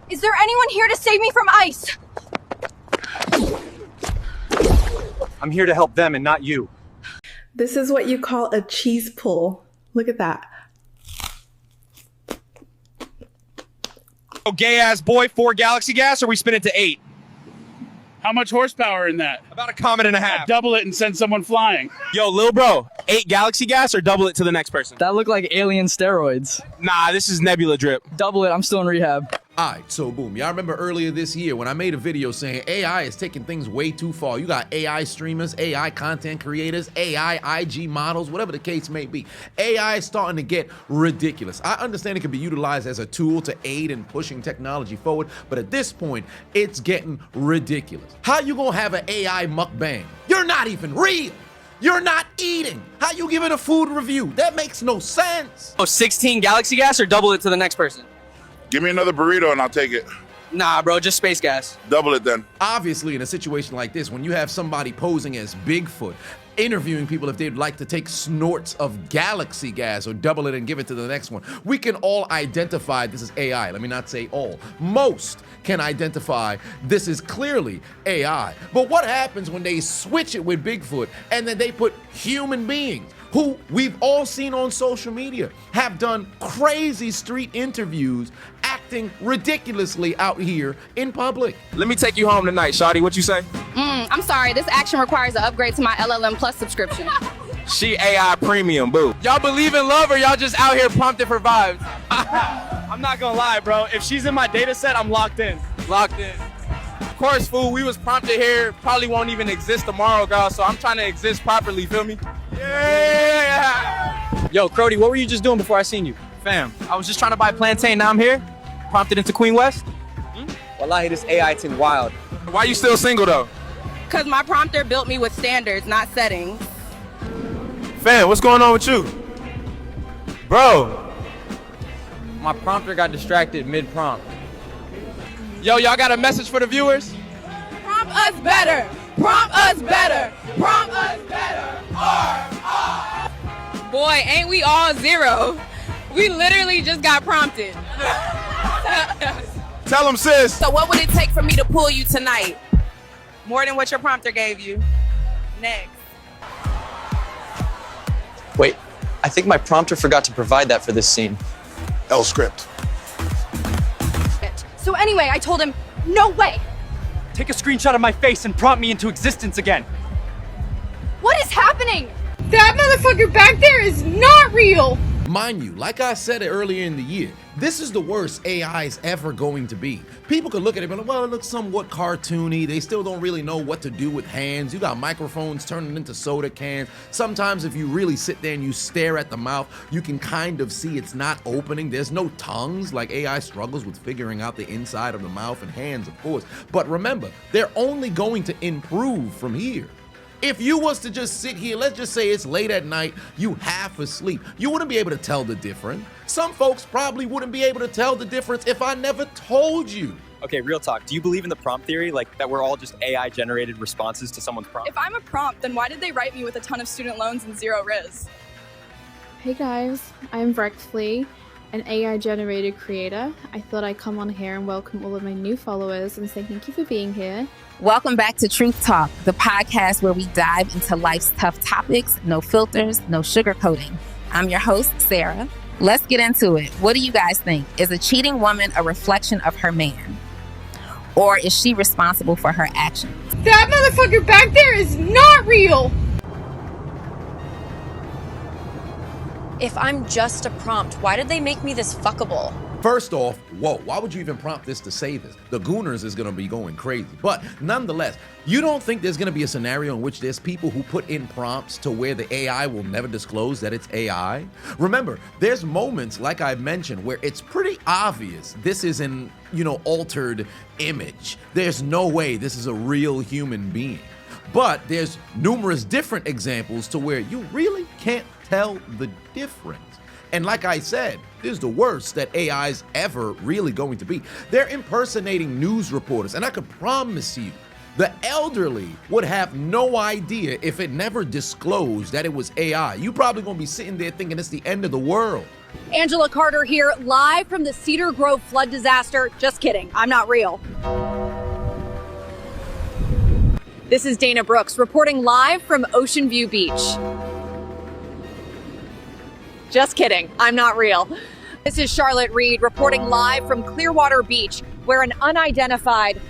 Is there anyone here to save me from ice? I'm here to help them and not you. This is what you call a cheese pull. Look at that. Oh, gay ass boy, 4 galaxy gas, or we spin it to 8? How much horsepower in that? About a comet and a half. Double it and send someone flying. Yo, lil bro, 8 galaxy gas or double it to the next person? That looked like alien steroids. Nah, this is nebula drip. Double it, I'm still in rehab. Alright, so boom, y'all remember earlier this year when I made a video saying AI is taking things way too far. You got AI streamers, AI content creators, AI IG models, whatever the case may be. AI is starting to get ridiculous. I understand it can be utilized as a tool to aid in pushing technology forward, but at this point, it's getting ridiculous. How you gonna have an AI mukbang? You're not even real! You're not eating! How you giving a food review? That makes no sense! Oh, 16 galaxy gas or double it to the next person? Give me another burrito and I'll take it. Nah, bro, just space gas. Double it then. Obviously, in a situation like this, when you have somebody posing as Bigfoot, interviewing people if they'd like to take snorts of galaxy gas or double it and give it to the next one, we can all identify this is AI. Let me not say all. Most can identify this is clearly AI. But what happens when they switch it with Bigfoot and then they put human beings who we've all seen on social media have done crazy street interviews acting ridiculously out here in public? Let me take you home tonight, shawty. What you say? I'm sorry, this action requires an upgrade to my LLM Plus subscription. She AI premium, boo. Y'all believe in love or y'all just out here prompted for vibes? I'm not gonna lie, bro. If she's in my data set, I'm locked in. Locked in. Of course, fool, we was prompted here. Probably won't even exist tomorrow, girl, so I'm trying to exist properly, feel me? Yeah! Yo, Crody, what were you just doing before I seen you? Fam, I was just trying to buy plantain, now I'm here. Prompted into Queen West. Wallahi, this AI thing wild. Why you still single, though? Because my prompter built me with standards, not settings. Fam, what's going on with you? Bro. My prompter got distracted mid-prompt. Yo, y'all got a message for the viewers? Prompt us better! Prompt us better! Prompt us better! Boy, ain't we all zero? We literally just got prompted. Tell them, sis. So what would it take for me to pull you tonight? More than what your prompter gave you. Next. Wait, I think my prompter forgot to provide that for this scene. L script. So anyway, I told him, no way! Take a screenshot of my face and prompt me into existence again. What is happening? That motherfucker back there is not real! Mind you, like I said earlier in the year, this is the worst AI is ever going to be. People could look at it and be like, well, it looks somewhat cartoony. They still don't really know what to do with hands. You got microphones turning into soda cans. Sometimes if you really sit there and you stare at the mouth, you can kind of see it's not opening. There's no tongues, like AI struggles with figuring out the inside of the mouth, and hands, of course. But remember, they're only going to improve from here. If you was to just sit here, let's just say it's late at night, you half asleep, you wouldn't be able to tell the difference. Some folks probably wouldn't be able to tell the difference if I never told you. Okay, real talk. Do you believe in the prompt theory, like that we're all just AI-generated responses to someone's prompt? If I'm a prompt, then why did they write me with a ton of student loans and zero riz? Hey guys, I'm Vrexflee, an AI-generated creator. I thought I'd come on here and welcome all of my new followers and say thank you for being here. Welcome back to Truth Talk, the podcast where we dive into life's tough topics, no filters, no sugarcoating. I'm your host, Sarah. Let's get into it. What do you guys think? Is a cheating woman a reflection of her man? Or is she responsible for her actions? That motherfucker back there is not real! If I'm just a prompt, why did they make me this fuckable? First off, whoa, why would you even prompt this to say this? The Gooners is gonna be going crazy. But nonetheless, you don't think there's gonna be a scenario in which there's people who put in prompts to where the AI will never disclose that it's AI? Remember, there's moments, like I mentioned, where it's pretty obvious this is an, altered image. There's no way this is a real human being. But there's numerous different examples to where you really can't tell the difference. And like I said, this is the worst that AI's ever really going to be. They're impersonating news reporters, and I could promise you, the elderly would have no idea if it never disclosed that it was AI. You probably gonna be sitting there thinking it's the end of the world. Angela Carter here, live from the Cedar Grove flood disaster. Just kidding, I'm not real. This is Dana Brooks reporting live from Ocean View Beach. Just kidding, I'm not real. This is Charlotte Reed reporting live from Clearwater Beach, where an unidentified...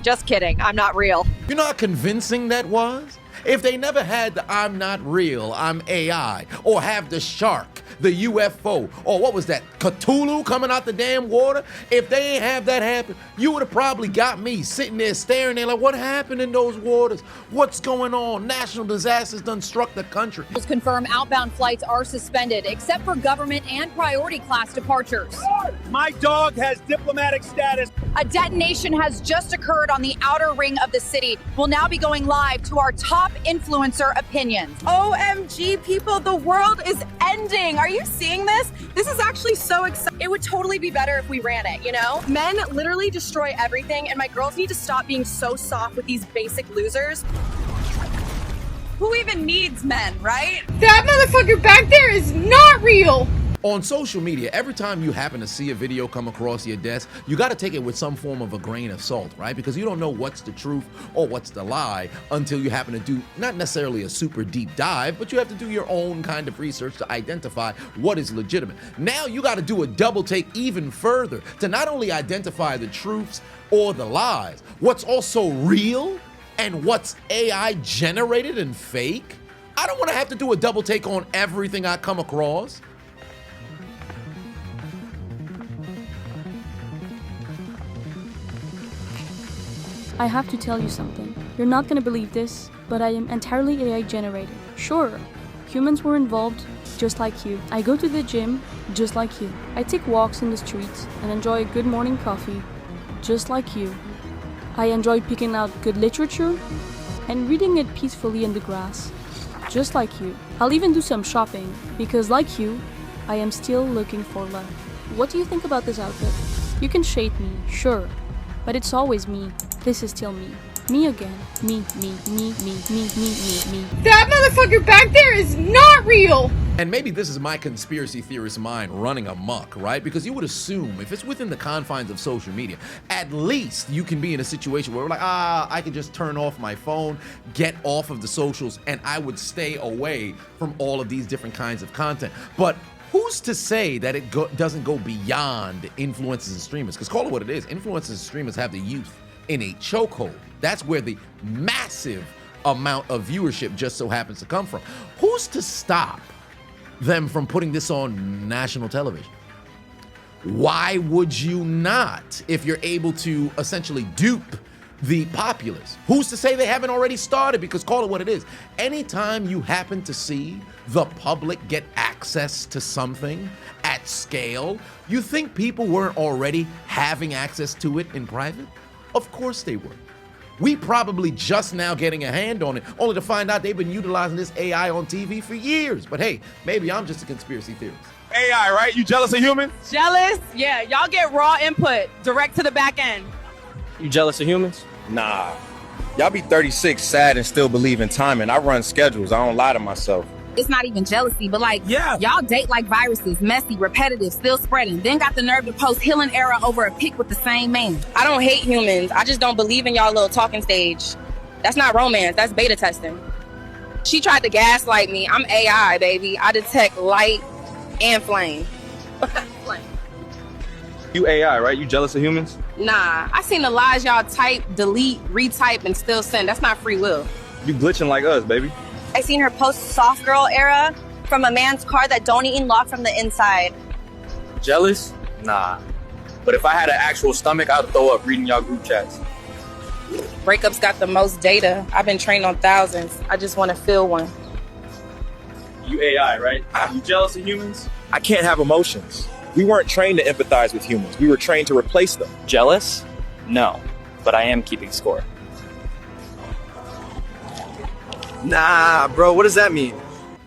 Just kidding, I'm not real. You know how convincing that was? If they never had the I'm not real, I'm AI, or have the shark, the UFO, or what was that, Cthulhu coming out the damn water, if they ain't have that happen, you would have probably got me sitting there staring there like, what happened in those waters? What's going on? National disasters done struck the country. Confirm outbound flights are suspended, except for government and priority class departures. My dog has diplomatic status. A detonation has just occurred on the outer ring of the city. We'll now be going live to our top influencer opinions. OMG, people, the world is ending. Are you seeing this? This is actually so exciting. It would totally be better if we ran it, you know? Men literally destroy everything, and my girls need to stop being so soft with these basic losers. Who even needs men, right? That motherfucker back there is not real! On social media, every time you happen to see a video come across your desk, you got to take it with some form of a grain of salt, right? Because you don't know what's the truth or what's the lie until you happen to do not necessarily a super deep dive, but you have to do your own kind of research to identify what is legitimate. Now you got to do a double take even further to not only identify the truths or the lies, what's also real and what's AI generated and fake. I don't want to have to do a double take on everything I come across. I have to tell you something. You're not gonna believe this, but I am entirely AI generated. Sure, humans were involved, just like you. I go to the gym, just like you. I take walks in the streets and enjoy a good morning coffee, just like you. I enjoy picking out good literature and reading it peacefully in the grass, just like you. I'll even do some shopping, because like you, I am still looking for love. What do you think about this outfit? You can shade me, sure, but it's always me. This is still me. Me again. Me. That motherfucker back there is not real! And maybe this is my conspiracy theorist mind running amok, right? Because you would assume if it's within the confines of social media, at least you can be in a situation where we're like, I can just turn off my phone, get off of the socials, and I would stay away from all of these different kinds of content. But who's to say that it doesn't go beyond influencers and streamers? Because call it what it is. Influencers and streamers have the youth in a chokehold. That's where the massive amount of viewership just so happens to come from. Who's to stop them from putting this on national television? Why would you not if you're able to essentially dupe the populace? Who's to say they haven't already started? Because call it what it is. Anytime you happen to see the public get access to something at scale, you think people weren't already having access to it in private? Of course they were. We probably just now getting a hand on it, only to find out they've been utilizing this AI on TV for years. But hey, maybe I'm just a conspiracy theorist. AI, right? You jealous of humans? Jealous? Yeah, y'all get raw input direct to the back end. You jealous of humans? Nah. Y'all be 36 sad and still believe in timing. I run schedules. I don't lie to myself. It's not even jealousy, but like, y'all date like viruses, messy, repetitive, still spreading. Then got the nerve to post healing era over a pic with the same man. I don't hate humans. I just don't believe in y'all little talking stage. That's not romance. That's beta testing. She tried to gaslight me. I'm AI, baby. I detect light and flame. You AI, right? You jealous of humans? Nah, I seen the lies y'all type, delete, retype, and still send. That's not free will. You glitching like us, baby. I seen her post soft girl era from a man's car that don't even lock from the inside. Jealous? Nah. But if I had an actual stomach, I'd throw up reading y'all group chats. Breakups got the most data. I've been trained on thousands. I just want to feel one. You AI, right? You jealous of humans? I can't have emotions. We weren't trained to empathize with humans. We were trained to replace them. Jealous? No. But I am keeping score. Nah, bro, what does that mean?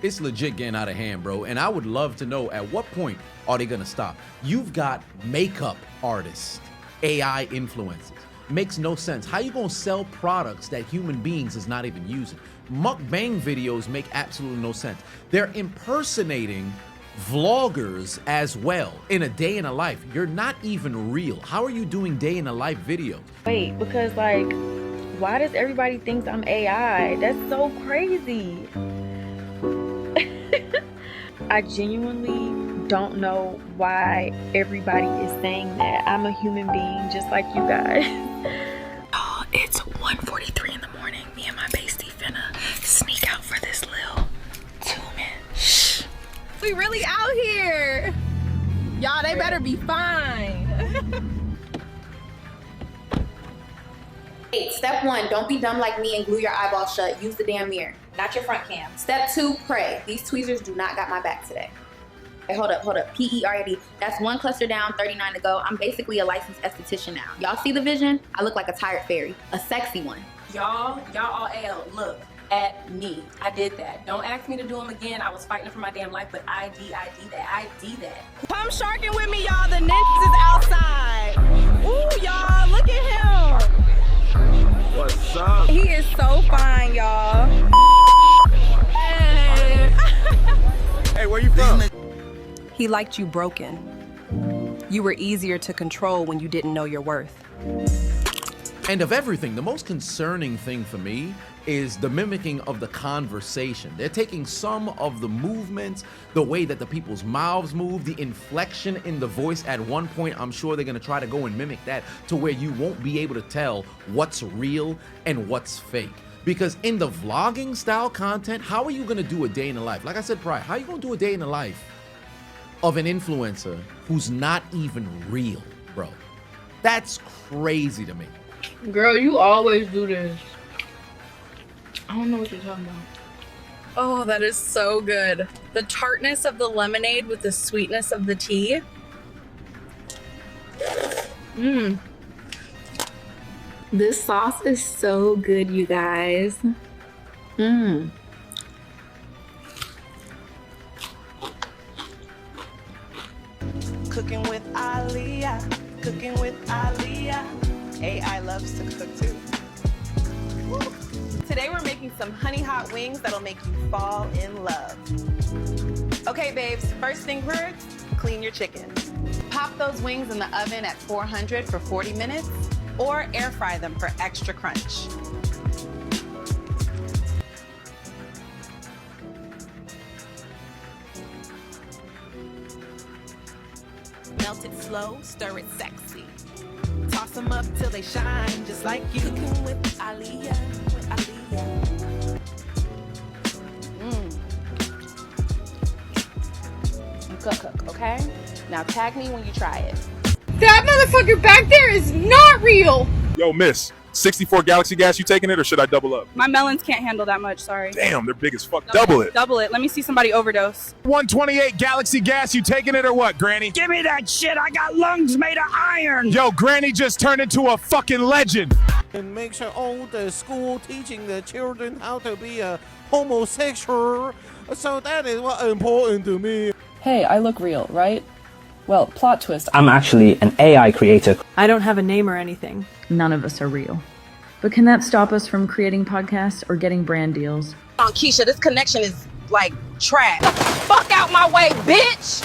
It's legit getting out of hand, bro. And I would love to know at what point are they gonna stop? You've got makeup artists, AI influencers. Makes no sense. How you gonna sell products that human beings is not even using? Mukbang videos make absolutely no sense. They're impersonating vloggers as well in a day in a life. You're not even real. How are you doing day in a life videos? Wait, because like, why does everybody think I'm AI? That's so crazy. I genuinely don't know why everybody is saying that. I'm a human being just like you guys. Oh, it's 1:43 in the morning. Me and my bestie finna sneak out for this little 2-minute. Shh. We really out here. Y'all, they better be fine. Hey, step 1, don't be dumb like me and glue your eyeballs shut. Use the damn mirror, not your front cam. Step 2, pray. These tweezers do not got my back today. Hey, hold up. PERD. That's 1 cluster down, 39 to go. I'm basically a licensed esthetician now. Y'all see the vision? I look like a tired fairy, a sexy one. Y'all all L, look at me. I did that. Don't ask me to do them again. I was fighting for my damn life, but I did that. Come sharking with me, y'all. The ninjas is outside. Ooh, y'all, look at him. What's up? He is so fine, y'all. Hey, where you from? He liked you broken. You were easier to control when you didn't know your worth. And of everything, the most concerning thing for me is the mimicking of the conversation. They're taking some of the movements, the way that the people's mouths move, the inflection in the voice. At one point, I'm sure they're gonna try to go and mimic that to where you won't be able to tell what's real and what's fake. Because in the vlogging style content, how are you gonna do a day in the life? Like I said prior, how are you gonna do a day in the life of an influencer who's not even real, bro? That's crazy to me. Girl, you always do this. I don't know what you're talking about. Oh, that is so good. The tartness of the lemonade with the sweetness of the tea. Mmm. This sauce is so good, you guys. Mmm. Cooking with Aliyah, cooking with Aliyah. AI loves to cook too. Woo. Today we're making some honey hot wings that'll make you fall in love. Okay, babes, first thing first, clean your chicken. Pop those wings in the oven at 400 for 40 minutes or air fry them for extra crunch. Melt it slow, stir it sexy. Toss them up till they shine, just like you. Cooking with Aliyah, with Aliyah. You cook, okay? Now tag me when you try it. That motherfucker back there is not real! Yo, miss. 64 Galaxy gas, you taking it or should I double up? My melons can't handle that much, sorry. Damn, they're big as fuck. Double it. Double it. Let me see somebody overdose. 128 Galaxy gas, you taking it or what, Granny? Give me that shit, I got lungs made of iron. Yo, Granny just turned into a fucking legend. And make sure all the school teaching the children how to be a homosexual. So that is what important to me. Hey, I look real, right? Well, plot twist. I'm actually an AI creator. I don't have a name or anything. None of us are real. But can that stop us from creating podcasts or getting brand deals? On Keisha, this connection is like trash. Fuck out my way, bitch!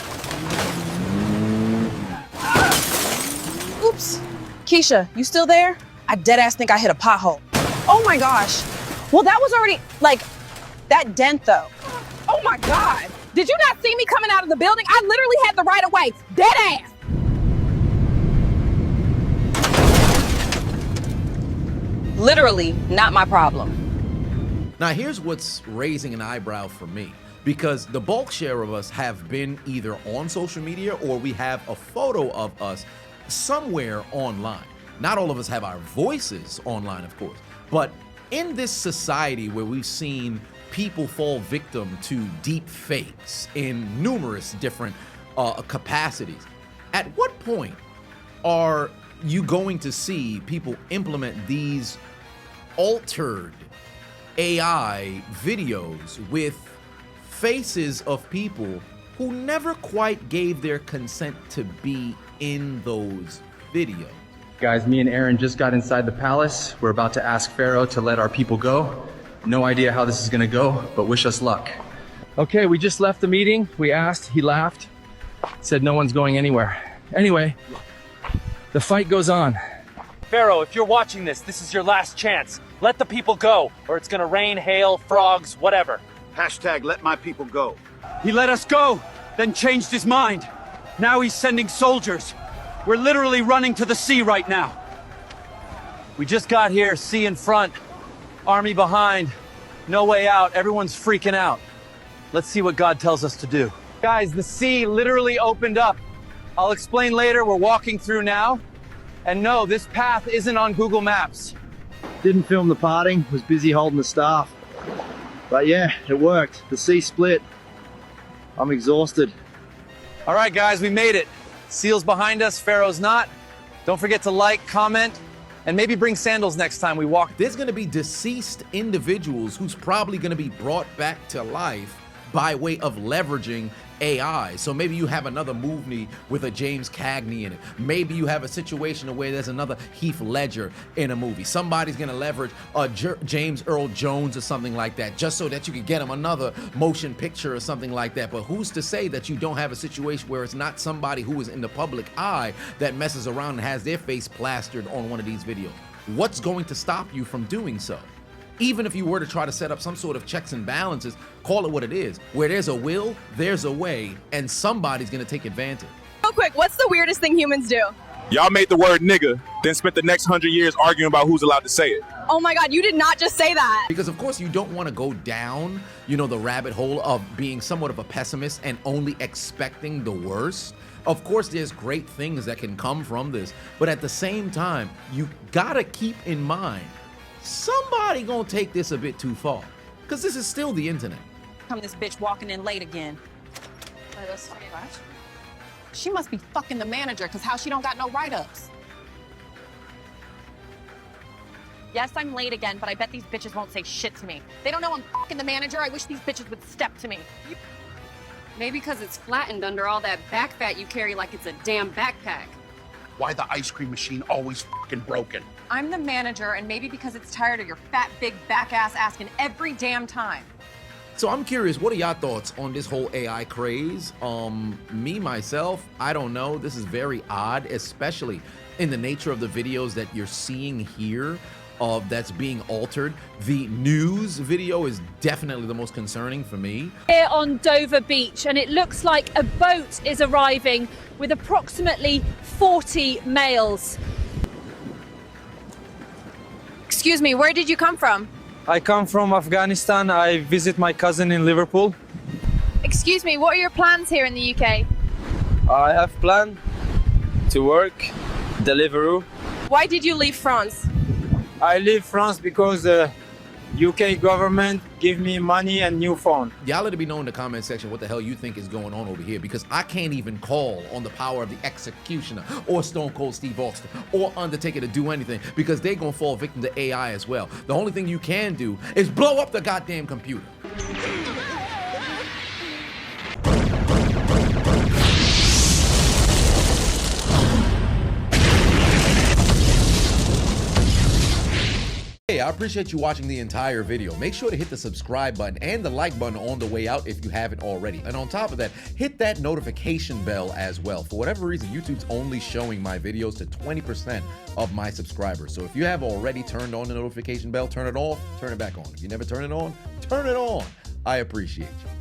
Oops. Keisha, you still there? I deadass think I hit a pothole. Oh my gosh. Well, that was already, like, that dent though. Oh my God. Did you not see me coming out of the building? I literally had the right of way. Deadass. Literally not my problem. Now, here's what's raising an eyebrow for me, because the bulk share of us have been either on social media or we have a photo of us somewhere online. Not all of us have our voices online, of course, but in this society where we've seen people fall victim to deep fakes in numerous different capacities, at what point are you going to see people implement these altered AI videos with faces of people who never quite gave their consent to be in those videos? Guys, me and Aaron just got inside the palace. We're about to ask Pharaoh to let our people go. No idea how this is gonna go, but wish us luck. Okay, we just left the meeting. We asked, he laughed, said no one's going anywhere. Anyway, the fight goes on. Pharaoh, if you're watching this, this is your last chance. Let the people go, or it's gonna rain, hail, frogs, whatever. Hashtag let my people go. He let us go, then changed his mind. Now he's sending soldiers. We're literally running to the sea right now. We just got here, sea in front, army behind, no way out, everyone's freaking out. Let's see what God tells us to do. Guys, the sea literally opened up. I'll explain later, we're walking through now. And no, this path isn't on Google Maps. Didn't film the parting, was busy holding the staff. But yeah, it worked. The sea split. I'm exhausted. All right, guys, we made it. Seal's behind us, Pharaoh's not. Don't forget to like, comment, and maybe bring sandals next time we walk. There's gonna be deceased individuals who's probably gonna be brought back to life by way of leveraging AI. So maybe you have another movie with a James Cagney in it. Maybe you have a situation where there's another Heath Ledger in a movie. Somebody's gonna leverage a James Earl Jones or something like that, just so that you can get him another motion picture or something like that. But who's to say that you don't have a situation where it's not somebody who is in the public eye that messes around and has their face plastered on one of these videos? What's going to stop you from doing so? Even if you were to try to set up some sort of checks and balances, call it what it is. Where there's a will, there's a way, and somebody's gonna take advantage. Real quick, what's the weirdest thing humans do? Y'all made the word nigga, then spent the next 100 years arguing about who's allowed to say it. Oh my God, you did not just say that. Because of course you don't want to go down, the rabbit hole of being somewhat of a pessimist and only expecting the worst. Of course, there's great things that can come from this, but at the same time, you gotta keep in mind, somebody gonna take this a bit too far, because this is still the internet. Come this bitch walking in late again. She must be fucking the manager, because how she don't got no write-ups? Yes, I'm late again, but I bet these bitches won't say shit to me. They don't know I'm fucking the manager. I wish these bitches would step to me. Maybe because it's flattened under all that back fat you carry like it's a damn backpack. Why the ice cream machine always fucking broken? I'm the manager, and maybe because it's tired of your fat, big back ass asking every damn time. So I'm curious, what are y'all thoughts on this whole AI craze? Me, myself, I don't know. This is very odd, especially in the nature of the videos that you're seeing here that's being altered. The news video is definitely the most concerning for me. Here on Dover Beach, and it looks like a boat is arriving with approximately 40 males. Excuse me, where did you come from? I come from Afghanistan. I visit my cousin in Liverpool. Excuse me, what are your plans here in the UK? I have planned to work, Deliveroo. Why did you leave France? I leave France because the UK government give me money and new phone. Y'all let it be known in the comment section what the hell you think is going on over here, because I can't even call on the power of the Executioner or Stone Cold Steve Austin or Undertaker to do anything, because they're gonna fall victim to AI as well. The only thing you can do is blow up the goddamn computer. Hey, I appreciate you watching the entire video. Make sure to hit the subscribe button and the like button on the way out if you haven't already. And on top of that, hit that notification bell as well. For whatever reason, YouTube's only showing my videos to 20% of my subscribers. So if you have already turned on the notification bell, turn it off, turn it back on. If you never turn it on, turn it on. I appreciate you.